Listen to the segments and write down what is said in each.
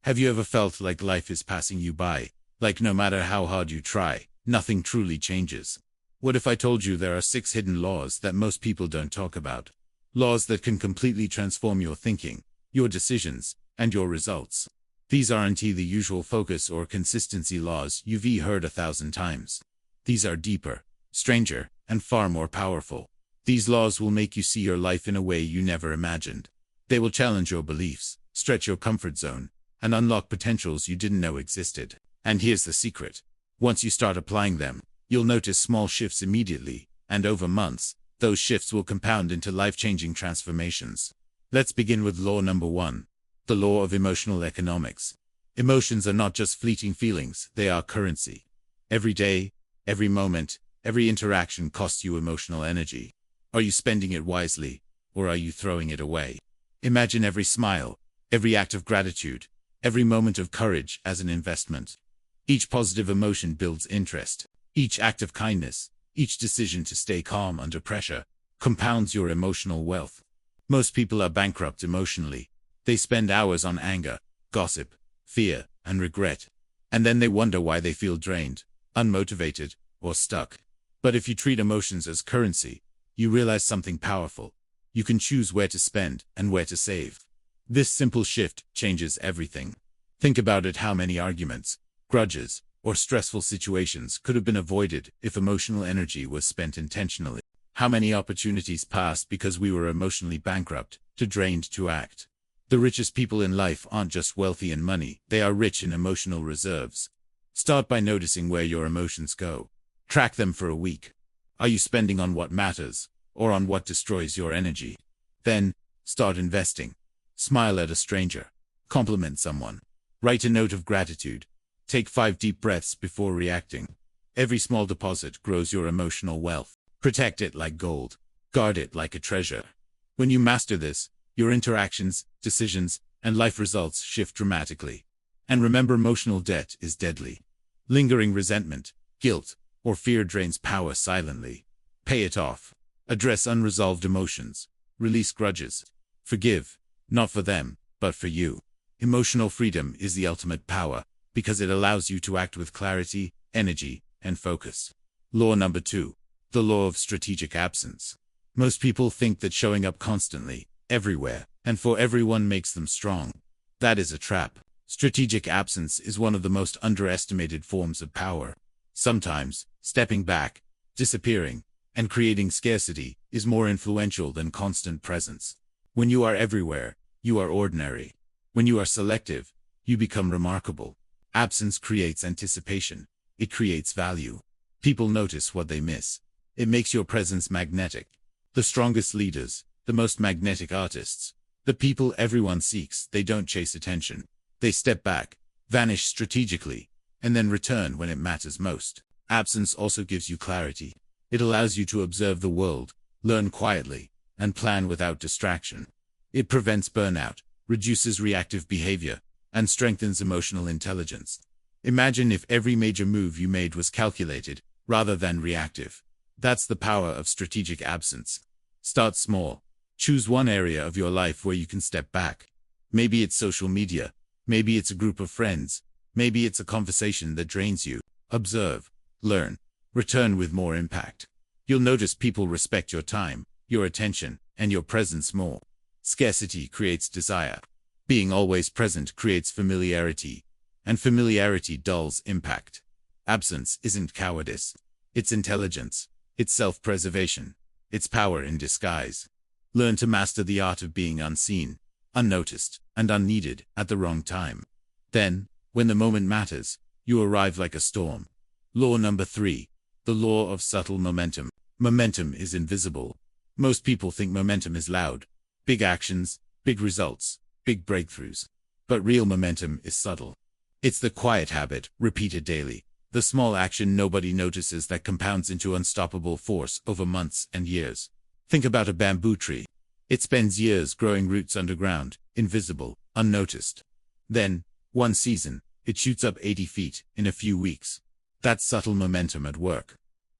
Have you ever felt like life is passing you by? Like no matter how hard you try, nothing truly changes? What if I told you there are 6 hidden laws that most people don't talk about? Laws that can completely transform your thinking, your decisions, and your results. These aren't the usual focus or consistency laws you've heard 1,000 times. These are deeper, stranger, and far more powerful. These laws will make you see your life in a way you never imagined. They will challenge your beliefs, stretch your comfort zone, and unlock potentials you didn't know existed. And here's the secret. Once you start applying them, you'll notice small shifts immediately, and over months, those shifts will compound into life-changing transformations. Let's begin with law number 1. The law of emotional economics. Emotions are not just fleeting feelings, they are currency. Every day, every moment, every interaction costs you emotional energy. Are you spending it wisely, or are you throwing it away? Imagine every smile, every act of gratitude, every moment of courage as an investment. Each positive emotion builds interest. Each act of kindness, each decision to stay calm under pressure, compounds your emotional wealth. Most people are bankrupt emotionally. They spend hours on anger, gossip, fear, and regret. And then they wonder why they feel drained, unmotivated, or stuck. But if you treat emotions as currency, you realize something powerful. You can choose where to spend and where to save. This simple shift changes everything. Think about it: how many arguments, grudges, or stressful situations could have been avoided if emotional energy was spent intentionally? How many opportunities passed because we were emotionally bankrupt, too drained to act? The richest people in life aren't just wealthy in money, they are rich in emotional reserves. Start by noticing where your emotions go. Track them for a week. Are you spending on what matters, or on what destroys your energy? Then, start investing. Smile at a stranger. Compliment someone. Write a note of gratitude. Take 5 deep breaths before reacting. Every small deposit grows your emotional wealth. Protect it like gold. Guard it like a treasure. When you master this, your interactions, decisions, and life results shift dramatically. And remember, emotional debt is deadly. Lingering resentment, guilt, or fear drains power silently. Pay it off. Address unresolved emotions. Release grudges. Forgive, not for them, but for you. Emotional freedom is the ultimate power, because it allows you to act with clarity, energy, and focus. Law number 2. The law of strategic absence. Most people think that showing up constantly, everywhere, and for everyone makes them strong. That is a trap. Strategic absence is one of the most underestimated forms of power. Sometimes, stepping back, disappearing, and creating scarcity is more influential than constant presence. When you are everywhere, you are ordinary. When you are selective, you become remarkable. Absence creates anticipation. It creates value. People notice what they miss. It makes your presence magnetic. The strongest leaders, the most magnetic artists, the people everyone seeks, they don't chase attention. They step back, vanish strategically, and then return when it matters most. Absence also gives you clarity. It allows you to observe the world, learn quietly, and plan without distraction. It prevents burnout, reduces reactive behavior, and strengthens emotional intelligence. Imagine if every major move you made was calculated, rather than reactive. That's the power of strategic absence. Start small. Choose one area of your life where you can step back. Maybe it's social media. Maybe it's a group of friends. Maybe it's a conversation that drains you. Observe, learn, return with more impact. You'll notice people respect your time, your attention, and your presence more. Scarcity creates desire. Being always present creates familiarity, and familiarity dulls impact. Absence isn't cowardice. It's intelligence. It's self-preservation. It's power in disguise. Learn to master the art of being unseen, unnoticed, and unneeded at the wrong time. Then, when the moment matters, you arrive like a storm. Law number 3. The law of subtle momentum. Momentum is invisible. Most people think momentum is loud. Big actions, big results, big breakthroughs. But real momentum is subtle. It's the quiet habit, repeated daily. The small action nobody notices that compounds into unstoppable force over months and years. Think about a bamboo tree. It spends years growing roots underground, invisible, unnoticed. Then, one season, it shoots up 80 feet in a few weeks. That's subtle momentum at work.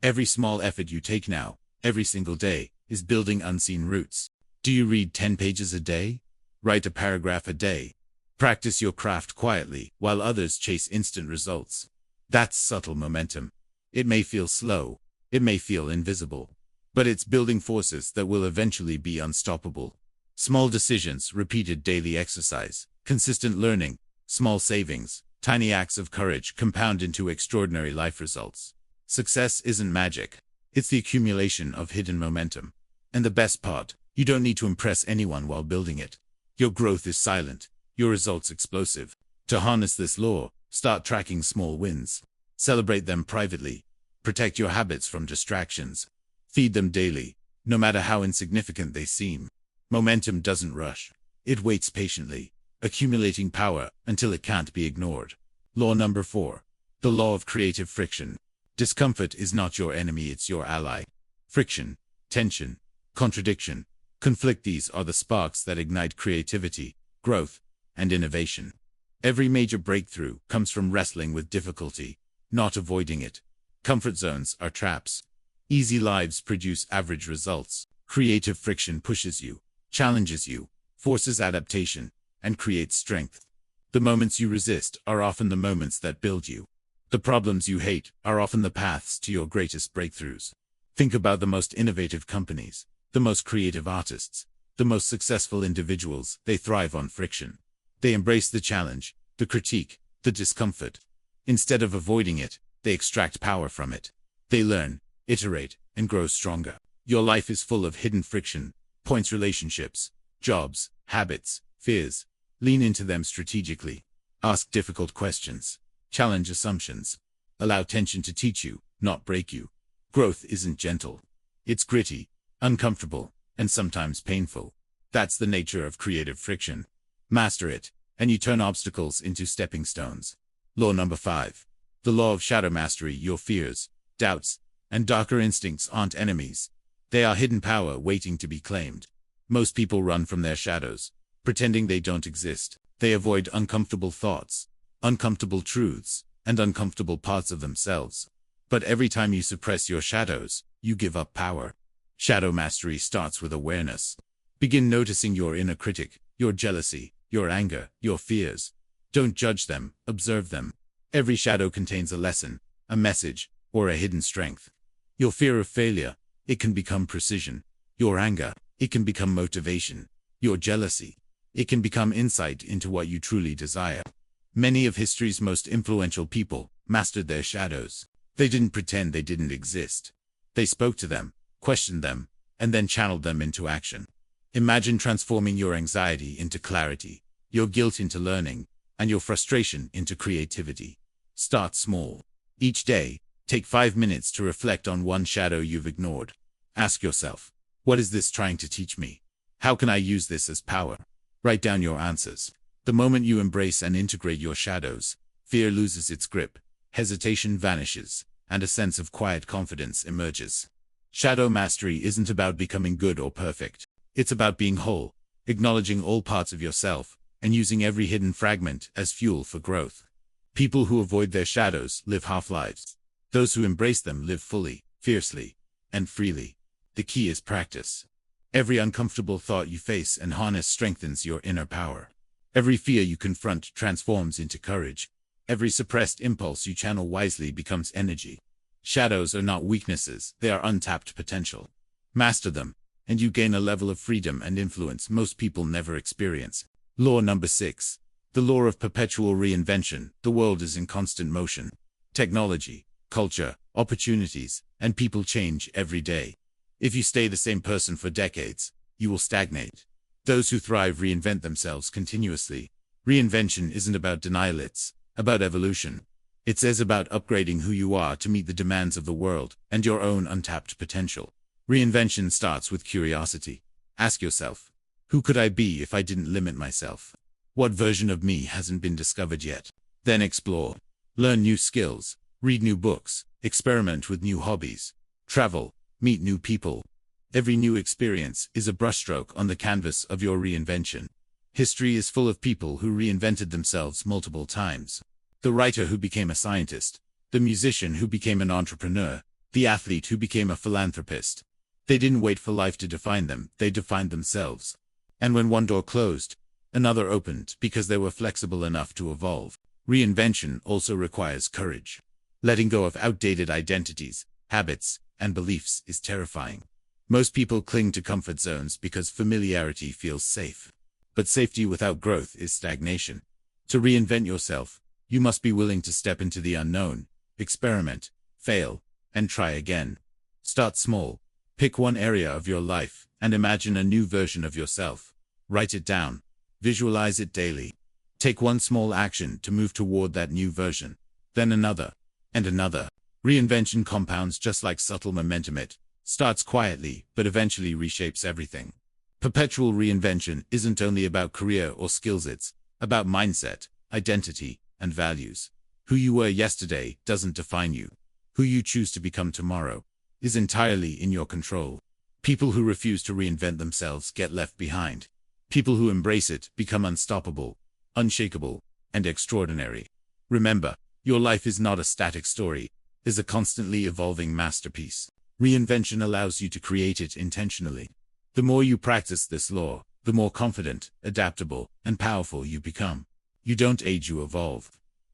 Every small effort you take now, every single day, is building unseen roots. Do you read 10 pages a day? Write a paragraph a day? Practice your craft quietly while others chase instant results. That's subtle momentum. It may feel slow, it may feel invisible, but it's building forces that will eventually be unstoppable. Small decisions, repeated daily exercise, consistent learning, small savings, tiny acts of courage compound into extraordinary life results. Success isn't magic. It's the accumulation of hidden momentum. And the best part, you don't need to impress anyone while building it. Your growth is silent, your results explosive. To harness this law, start tracking small wins. Celebrate them privately. Protect your habits from distractions. Feed them daily, no matter how insignificant they seem. Momentum doesn't rush. It waits patiently, accumulating power until it can't be ignored. Law number 4. The law of creative friction. Discomfort is not your enemy, it's your ally. Friction, tension, contradiction, conflict, these are the sparks that ignite creativity, growth, and innovation. Every major breakthrough comes from wrestling with difficulty, not avoiding it. Comfort zones are traps. Easy lives produce average results. Creative friction pushes you, challenges you, forces adaptation, and creates strength. The moments you resist are often the moments that build you. The problems you hate are often the paths to your greatest breakthroughs. Think about the most innovative companies, the most creative artists, the most successful individuals. They thrive on friction. They embrace the challenge, the critique, the discomfort. Instead of avoiding it, they extract power from it. They learn, iterate, and grow stronger. Your life is full of hidden friction, points, relationships, jobs, habits, fears. Lean into them strategically. Ask difficult questions. Challenge assumptions. Allow tension to teach you, not break you. Growth isn't gentle. It's gritty, uncomfortable, and sometimes painful. That's the nature of creative friction. Master it, and you turn obstacles into stepping stones. Law number 5. The law of shadow mastery. Your fears, doubts, and darker instincts aren't enemies. They are hidden power waiting to be claimed. Most people run from their shadows, pretending they don't exist. They avoid uncomfortable thoughts, uncomfortable truths, and uncomfortable parts of themselves. But every time you suppress your shadows, you give up power. Shadow mastery starts with awareness. Begin noticing your inner critic, your jealousy, your anger, your fears. Don't judge them, observe them. Every shadow contains a lesson, a message, or a hidden strength. Your fear of failure, it can become precision. Your anger, it can become motivation. Your jealousy, it can become insight into what you truly desire. Many of history's most influential people mastered their shadows. They didn't pretend they didn't exist. They spoke to them, questioned them, and then channeled them into action. Imagine transforming your anxiety into clarity, your guilt into learning, and your frustration into creativity. Start small. Each day, take 5 minutes to reflect on one shadow you've ignored. Ask yourself, what is this trying to teach me? How can I use this as power? Write down your answers. The moment you embrace and integrate your shadows, fear loses its grip, hesitation vanishes, and a sense of quiet confidence emerges. Shadow mastery isn't about becoming good or perfect. It's about being whole, acknowledging all parts of yourself, and using every hidden fragment as fuel for growth. People who avoid their shadows live half-lives. Those who embrace them live fully, fiercely, and freely. The key is practice. Every uncomfortable thought you face and harness strengthens your inner power. Every fear you confront transforms into courage. Every suppressed impulse you channel wisely becomes energy. Shadows are not weaknesses, they are untapped potential. Master them, and you gain a level of freedom and influence most people never experience. Law number 6. The law of perpetual reinvention. The world is in constant motion. Technology, culture, opportunities, and people change every day. If you stay the same person for decades, you will stagnate. Those who thrive reinvent themselves continuously. Reinvention isn't about denial, it's about evolution. It says about upgrading who you are to meet the demands of the world and your own untapped potential. Reinvention starts with curiosity. Ask yourself, who could I be if I didn't limit myself? What version of me hasn't been discovered yet? Then explore. Learn new skills, read new books, experiment with new hobbies, travel, meet new people. Every new experience is a brushstroke on the canvas of your reinvention. History is full of people who reinvented themselves multiple times. The writer who became a scientist, the musician who became an entrepreneur, the athlete who became a philanthropist. They didn't wait for life to define them, they defined themselves. And when one door closed, Another opened because they were flexible enough to evolve. Reinvention also requires courage. Letting go of outdated identities, habits, and beliefs is terrifying. Most people cling to comfort zones because familiarity feels safe. But safety without growth is stagnation. To reinvent yourself, you must be willing to step into the unknown, experiment, fail, and try again. Start small. Pick one area of your life and imagine a new version of yourself. Write it down. Visualize it daily. Take one small action to move toward that new version. Then another. And another. Reinvention compounds just like subtle momentum. It starts quietly, but eventually reshapes everything. Perpetual reinvention isn't only about career or skills, it's about mindset, identity, and values. Who you were yesterday doesn't define you. Who you choose to become tomorrow is entirely in your control. People who refuse to reinvent themselves get left behind. People who embrace it become unstoppable, unshakable, and extraordinary. Remember, your life is not a static story, it is a constantly evolving masterpiece. Reinvention allows you to create it intentionally. The more you practice this law, the more confident, adaptable, and powerful you become. You don't age, you evolve.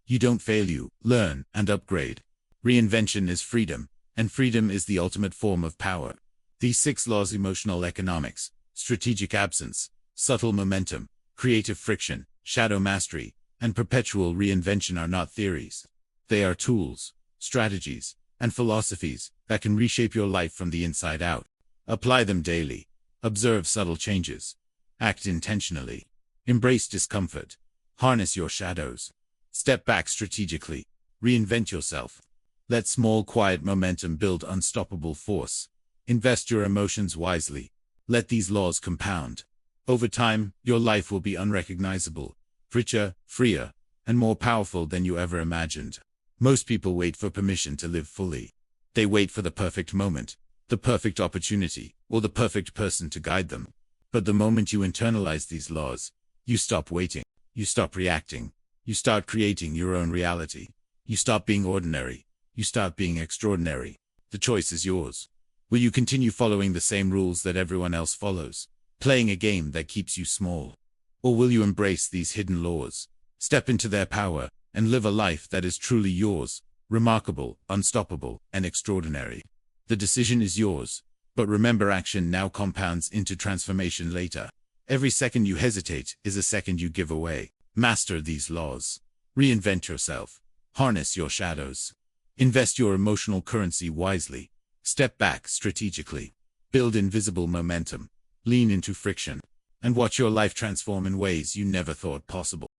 You don't fail, you learn and upgrade. Reinvention is freedom, and freedom is the ultimate form of power. These 6 laws: emotional economics, strategic absence, subtle momentum, creative friction, shadow mastery, and perpetual reinvention are not theories. They are tools, strategies, and philosophies that can reshape your life from the inside out. Apply them daily. Observe subtle changes. Act intentionally. Embrace discomfort. Harness your shadows. Step back strategically. Reinvent yourself. Let small, quiet momentum build unstoppable force. Invest your emotions wisely. Let these laws compound. Over time, your life will be unrecognizable, richer, freer, and more powerful than you ever imagined. Most people wait for permission to live fully. They wait for the perfect moment, the perfect opportunity, or the perfect person to guide them. But the moment you internalize these laws, you stop waiting. You stop reacting. You start creating your own reality. You stop being ordinary. You start being extraordinary. The choice is yours. Will you continue following the same rules that everyone else follows, playing a game that keeps you small? Or will you embrace these hidden laws, step into their power, and live a life that is truly yours, remarkable, unstoppable, and extraordinary? The decision is yours, but remember, action now compounds into transformation later. Every second you hesitate is a second you give away. Master these laws. Reinvent yourself. Harness your shadows. Invest your emotional currency wisely. Step back strategically. Build invisible momentum. Lean into friction. And watch your life transform in ways you never thought possible.